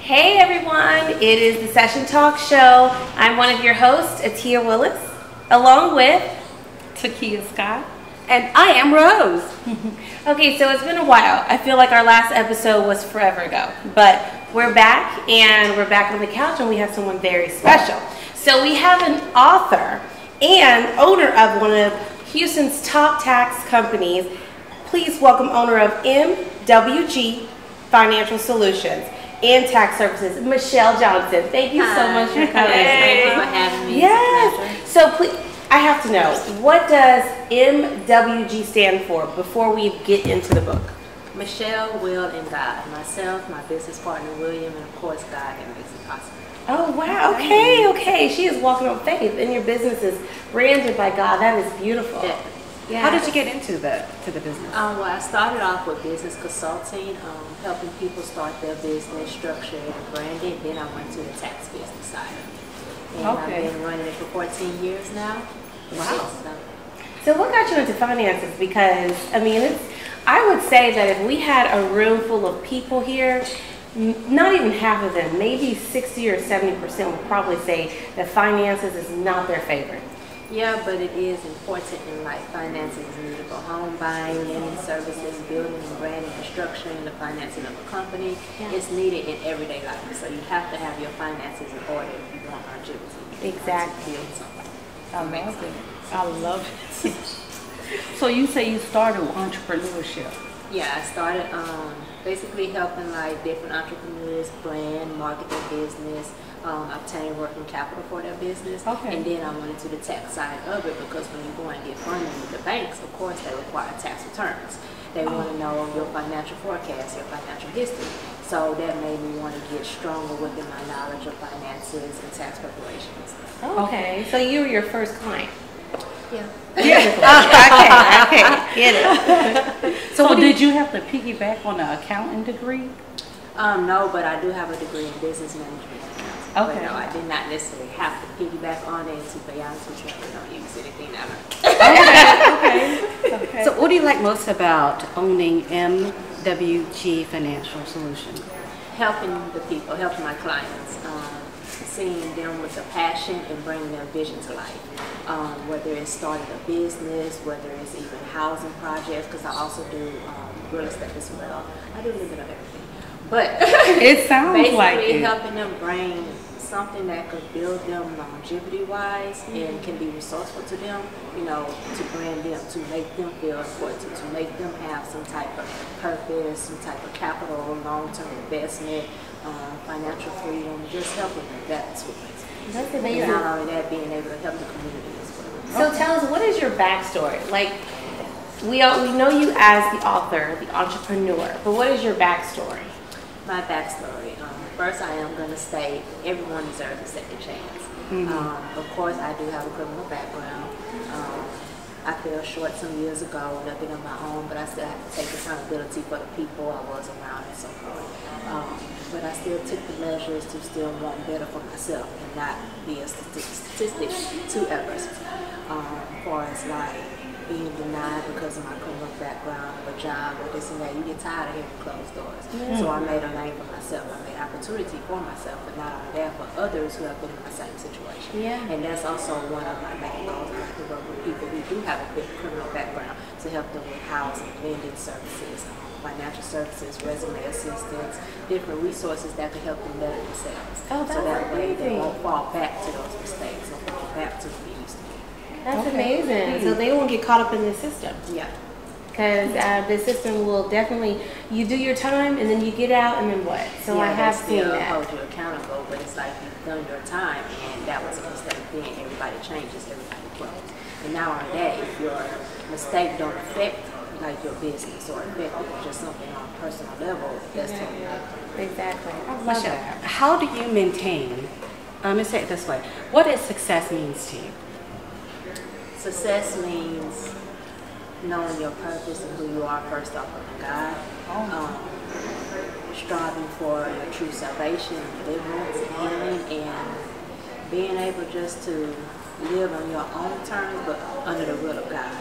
Hey everyone, it is the Session Talk Show. I'm one of your hosts, Atia Willis, along with Takia Scott. And I am Rose. Okay, so it's been a while. I feel like our last episode was forever ago, but we're back and we're back on the couch and we have someone very special. So we have an author and owner of one of Houston's top tax companies. Please welcome owner of MWG Financial Solutions and Tax Services, Michelle Johnson. Thank you so much for coming. Thank you for having me. Yes. So please, I have to know, what does MWG stand for before we get into the book? Michelle, Will, and God. Myself, my business partner, William, and of course, God that makes it possible. Oh, wow. Okay. She is walking on faith, and your business is branded by God. That is beautiful. Definitely. Yeah. How did you get into the business? Well, I started off with business consulting, helping people start their business, structure it, and brand it. Then I went to the tax business side of it. And I've been running it for 14 years now. Wow. So what got you into finances? Because, I would say that if we had a room full of people here, not even half of them, maybe 60 or 70% would probably say that finances is not their favorite. Yeah, but it is important in life. Finances is needed for home buying, any services, building and branding and structuring, the financing of a company. Yeah. It's needed in everyday life. So you have to have your finances in order if you want longevity. Exactly. Amazing. I love it. So you say you started with entrepreneurship. Yeah, I started basically helping like different entrepreneurs plan, market their business, obtain working capital for their business. Okay. And then I went into the tax side of it because when you go and get funding with the banks, of course they require tax returns. They want to know your financial forecast, your financial history. So that made me want to get stronger within my knowledge of finances and tax preparations. Okay. So you were your first client. Yeah. Okay, get it. So did you have to piggyback on an accounting degree? No, but I do have a degree in business management. Okay. But no, I did not necessarily have to piggyback on it. To be honest with you, I don't use anything ever. Okay. So what do you like most about owning MWG Financial Solutions? Helping the people, helping my clients, seeing them with a passion and bringing their vision to life. Whether it's starting a business, whether it's even housing projects, because I also do real estate as well. I do a little bit of everything. But it sounds basically like it. Helping them bring something that could build them longevity-wise and can be resourceful to them, to brand them, to make them feel important, to make them have some type of purpose, some type of capital, long-term investment, financial freedom, just helping them. That's what makes it. That's amazing. And not only that, being able to help the community as well. So tell us, what is your backstory? Like, we know you as the author, the entrepreneur, but what is your backstory? My backstory. First, I am going to state everyone deserves a second chance. Of course, I do have a criminal background. I fell short some years ago, nothing of my own, but I still have to take accountability for the people I was around and so forth. But I still took the measures to still want better for myself and not be a statistic to adversity. As far as like being denied because of my criminal background or a job or this and that, you get tired of hearing closed doors. So I made a lane for myself. I made opportunity for myself, but not only that, for others who have been in my same situation. Yeah. And that's also one of my main goals. I like to work with people who do have a big criminal background to help them with housing, lending services, financial services, resume assistance, different resources that can help them better themselves. Oh, that's so that way they amazing. won't fall back to those mistakes or fall back to what they used to be. That's amazing. So they won't get caught up in the system. Yeah. Because the system will definitely, you do your time and then you get out and then what? So I have seen that. Hold you accountable, but it's like you've done your time and that was a mistake. Then everybody changes, everybody grows. And nowadays, if your mistake don't affect like your business or affect just something on a personal level, that's totally different. Exactly. I love Michelle, that. how do you maintain, let's say it this way, what does success means to you? Success means knowing your purpose and who you are first off with God. Striving for your true salvation, deliverance, and healing, and being able just to live on your own terms, but under the will of God,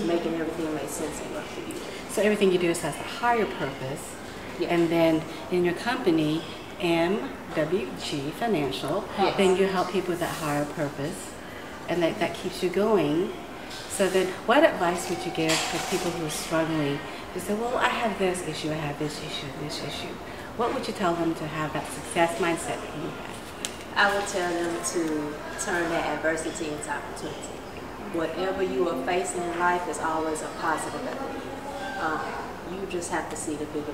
making everything make sense and work for you. So everything you do has a higher purpose, Yeah. and then in your company, MWG Financial. Yes. Then you help people with that higher purpose, and that keeps you going. So then, what advice would you give for people who are struggling? You say, well, I have this issue, I have this issue, this issue. What would you tell them to have that success mindset that you have? I would tell them to turn that adversity into opportunity. Whatever you are facing in life is always a positive at the end. You just have to see the bigger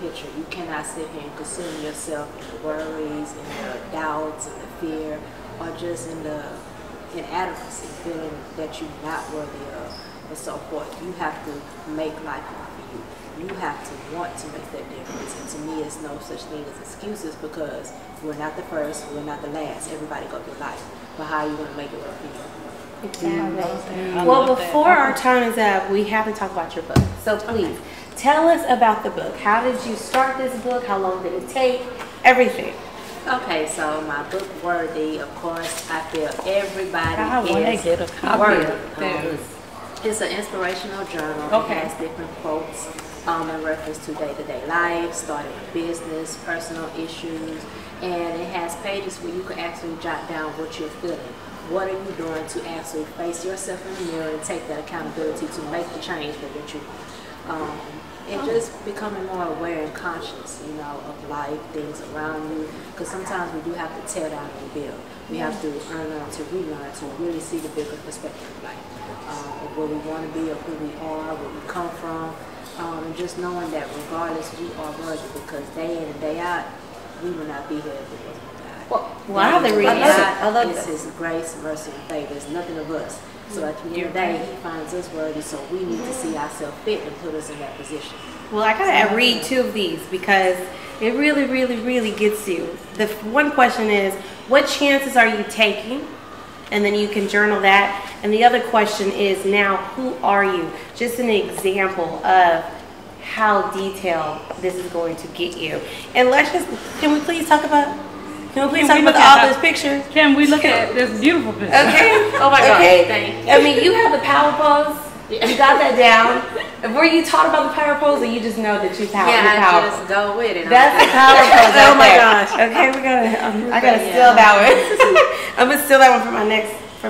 picture. You cannot sit here and consume yourself in the worries, in the doubts, in the fear, or just in the inadequacy, feeling that you're not worthy of, and so forth. You have to make life work for you. You have to want to make that difference. And to me, it's no such thing as excuses, because we're not the first, we're not the last. Everybody go through life. But how are you going to make it work for you? Exactly. Well, before our time is up, we have to talk about your book. So please, tell us about the book. How did you start this book? How long did it take? Everything. Okay, so my book, Worthy, of course, I feel everybody I want to is get a copy worthy. of this. It's an inspirational journal. Okay. It has different quotes in reference to day-to-day life, starting a business, personal issues, and it has pages where you can actually jot down what you're feeling. What are you doing to actually face yourself in the mirror and take that accountability to make the change for what you want? And just becoming more aware and conscious, of life, things around you. Because sometimes we do have to tear down and build. We have to unlearn to relearn to really see the bigger perspective of life, of where we want to be, of who we are, where we come from, and just knowing that regardless, we are worthy, because day in and day out, we will not be here if it wasn't for God. Well, I have to read it. I love It's this. His grace, mercy, and favor. It's nothing of us. So at the end of the day, He finds us worthy, so we need to see ourselves fit and put us in that position. Well, I gotta read 2 of these because it really, really, really gets you. The one question is, what chances are you taking? And then you can journal that. And the other question is, now, who are you? Just an example of how detailed this is going to get you. And can we please talk about all those pictures? Can we look at this beautiful picture? Okay. Oh my God, Okay. thank you. I mean, you have the power pose. You got that down. Were you taught about the power pose, or you just know that you're power? Yeah, power I just go with it. That's the power pose. Oh my gosh. Okay, I gotta steal that one. I'm gonna steal that one for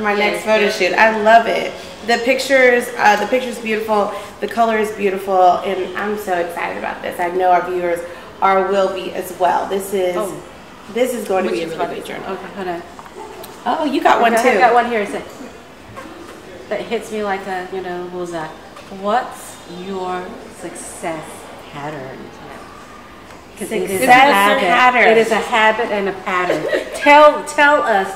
my next photo shoot. I love it. The picture's beautiful. The color is beautiful, and I'm so excited about this. I know our viewers will be as well. This is going to be a really good journal. Okay, hold on. Oh, you got one too. I got one here. That hits me like a bullseye. What's your success pattern? Because it is a habit. pattern. It is a habit and a pattern. Tell us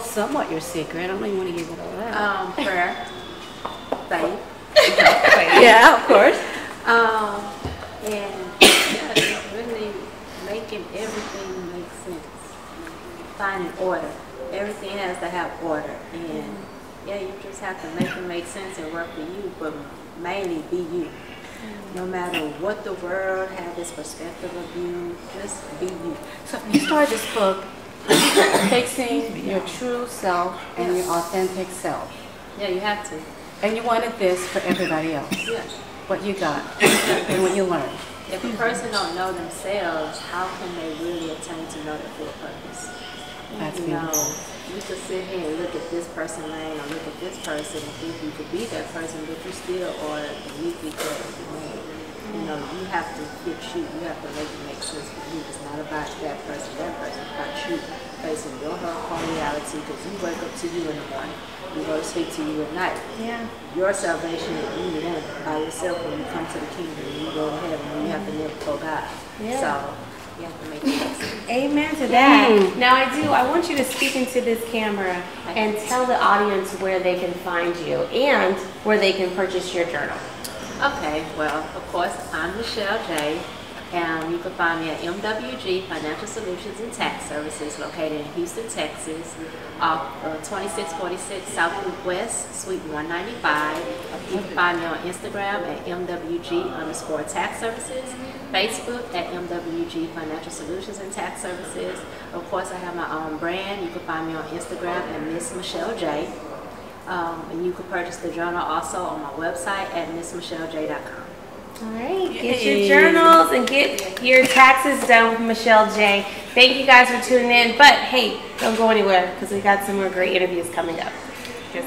somewhat your secret. I don't even want to give it all out. Prayer, faith. Yeah, of course. And just really making everything make sense. Finding order. Everything has to have order. And you just have to make it make sense and work for you, but mainly be you. No matter what the world has its perspective of you, just be you. So you started this book fixing your true self and your authentic self. Yeah, you have to. And you wanted this for everybody else. Yeah. What you got and what you learned. If a person don't know themselves, how can they really attain to know their full purpose? That's You know, beautiful. you could sit here and look at this person lane or look at this person and think you could be that person, but you still are uniquely created. You have to fit you. You have to make it make sense for you. It's not about that person. It's about you facing your own reality, because you wake up to you in the morning. You go to sleep to you at night. Yeah. Your salvation is you and by yourself when you come to the kingdom. You go to heaven when you have to live before God. Yeah. So you have to make it make sense. Amen to that. Now I want you to speak into this camera and tell the audience where they can find you and where they can purchase your journal. Okay, well, of course, I'm Michelle J. And you can find me at MWG Financial Solutions and Tax Services, located in Houston, Texas, off 2646 South Loop West, Suite 195. You can find me on Instagram at MWG_Tax Services, Facebook at MWG Financial Solutions and Tax Services. Of course, I have my own brand. You can find me on Instagram at Miss Michelle J. And you can purchase the journal also on my website at MissMichelleJ.com. All right, get your journals and get your taxes done with Michelle J. Thank you guys for tuning in. But hey, don't go anywhere because we got some more great interviews coming up. Just